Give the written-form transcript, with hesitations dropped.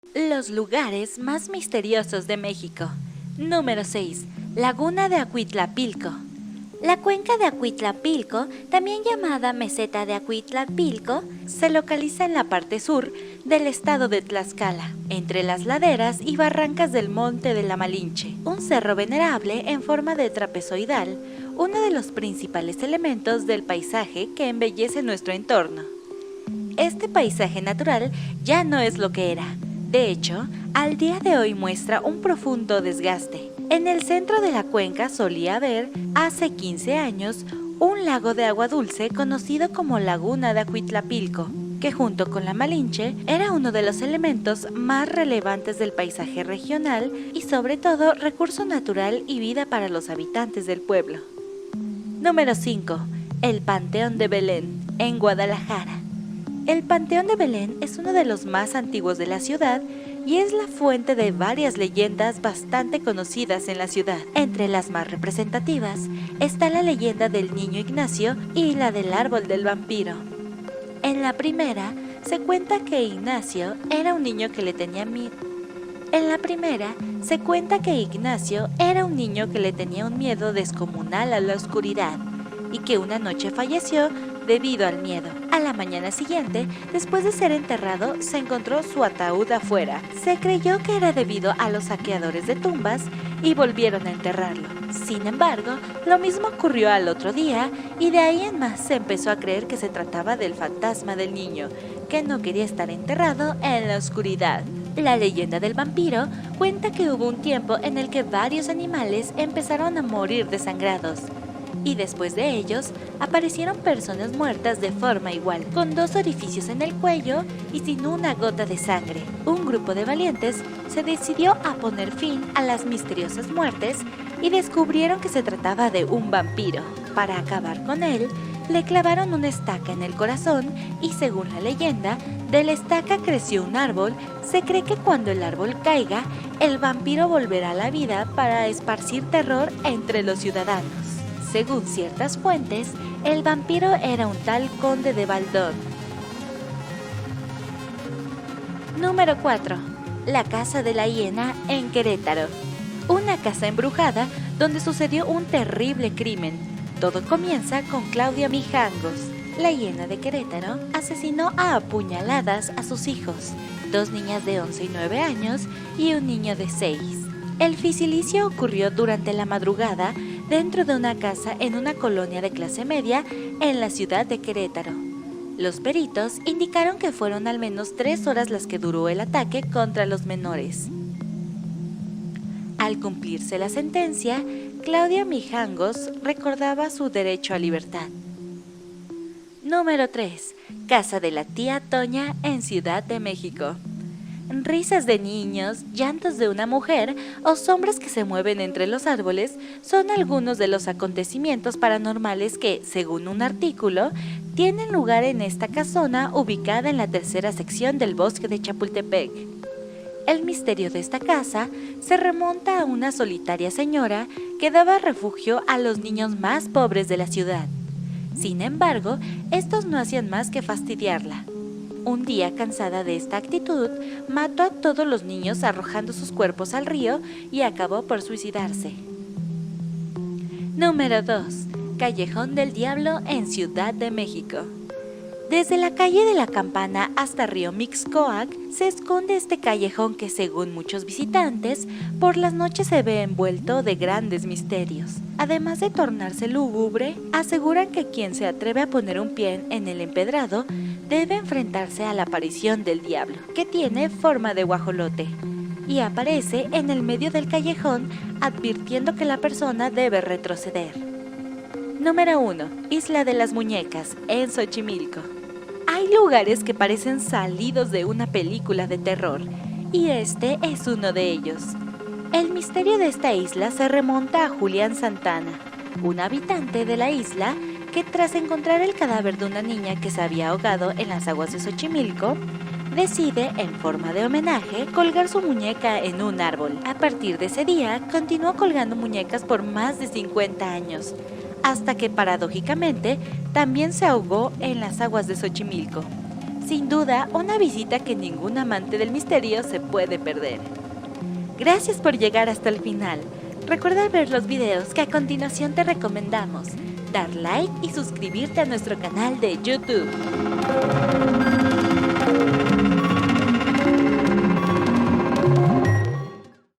Los lugares más misteriosos de México. Número 6. Laguna de Acuitlapilco. La cuenca de Acuitlapilco, también llamada meseta de Acuitlapilco, se localiza en la parte sur del estado de Tlaxcala, entre las laderas y barrancas del Monte de la Malinche, un cerro venerable en forma de trapezoidal, uno de los principales elementos del paisaje que embellece nuestro entorno. Este paisaje natural ya no es lo que era. De hecho, al día de hoy muestra un profundo desgaste. En el centro de la cuenca solía haber, hace 15 años, un lago de agua dulce conocido como Laguna de Acuitlapilco, que junto con la Malinche era uno de los elementos más relevantes del paisaje regional y sobre todo recurso natural y vida para los habitantes del pueblo. Número 5. El Panteón de Belén, en Guadalajara. El Panteón de Belén es uno de los más antiguos de la ciudad y es la fuente de varias leyendas bastante conocidas en la ciudad. Entre las más representativas está la leyenda del niño Ignacio y la del árbol del vampiro. En la primera, se cuenta que Ignacio era un niño que le tenía miedo. Un miedo descomunal a la oscuridad y que una noche falleció debido al miedo. A la mañana siguiente, después de ser enterrado, se encontró su ataúd afuera. Se creyó que era debido a los saqueadores de tumbas y volvieron a enterrarlo. Sin embargo, lo mismo ocurrió al otro día y de ahí en más se empezó a creer que se trataba del fantasma del niño, que no quería estar enterrado en la oscuridad. La leyenda del vampiro cuenta que hubo un tiempo en el que varios animales empezaron a morir desangrados. Y después de ellos, aparecieron personas muertas de forma igual, con 2 orificios en el cuello y sin una gota de sangre. Un grupo de valientes se decidió a poner fin a las misteriosas muertes y descubrieron que se trataba de un vampiro. Para acabar con él, le clavaron una estaca en el corazón y según la leyenda, de la estaca creció un árbol. Se cree que cuando el árbol caiga, el vampiro volverá a la vida para esparcir terror entre los ciudadanos. Según ciertas fuentes, el vampiro era un tal conde de Baldón. Número 4. La Casa de la Hiena en Querétaro. Una casa embrujada donde sucedió un terrible crimen. Todo comienza con Claudia Mijangos. La hiena de Querétaro asesinó a apuñaladas a sus hijos, 2 niñas de 11 y 9 años y un niño de 6. El fisilicio ocurrió durante la madrugada dentro de una casa en una colonia de clase media en la ciudad de Querétaro. Los peritos indicaron que fueron al menos 3 horas las que duró el ataque contra los menores. Al cumplirse la sentencia, Claudia Mijangos recordaba su derecho a libertad. Número 3. Casa de la tía Toña en Ciudad de México. Risas de niños, llantos de una mujer o sombras que se mueven entre los árboles son algunos de los acontecimientos paranormales que, según un artículo, tienen lugar en esta casona ubicada en la 3ª sección del bosque de Chapultepec. El misterio de esta casa se remonta a una solitaria señora que daba refugio a los niños más pobres de la ciudad. Sin embargo, estos no hacían más que fastidiarla. Un día, cansada de esta actitud, mató a todos los niños arrojando sus cuerpos al río y acabó por suicidarse. Número 2. Callejón del Diablo en Ciudad de México. Desde la calle de la Campana hasta Río Mixcoac se esconde este callejón que, según muchos visitantes, por las noches se ve envuelto de grandes misterios. Además de tornarse lúgubre, aseguran que quien se atreve a poner un pie en el empedrado debe enfrentarse a la aparición del diablo, que tiene forma de guajolote, y aparece en el medio del callejón advirtiendo que la persona debe retroceder. Número 1. Isla de las Muñecas, en Xochimilco. Hay lugares que parecen salidos de una película de terror, y este es uno de ellos. El misterio de esta isla se remonta a Julián Santana, un habitante de la isla que, tras encontrar el cadáver de una niña que se había ahogado en las aguas de Xochimilco, decide, en forma de homenaje, colgar su muñeca en un árbol. A partir de ese día, continuó colgando muñecas por más de 50 años, hasta que paradójicamente también se ahogó en las aguas de Xochimilco. Sin duda, una visita que ningún amante del misterio se puede perder. Gracias por llegar hasta el final. Recuerda ver los videos que a continuación te recomendamos, dar like y suscribirte a nuestro canal de YouTube.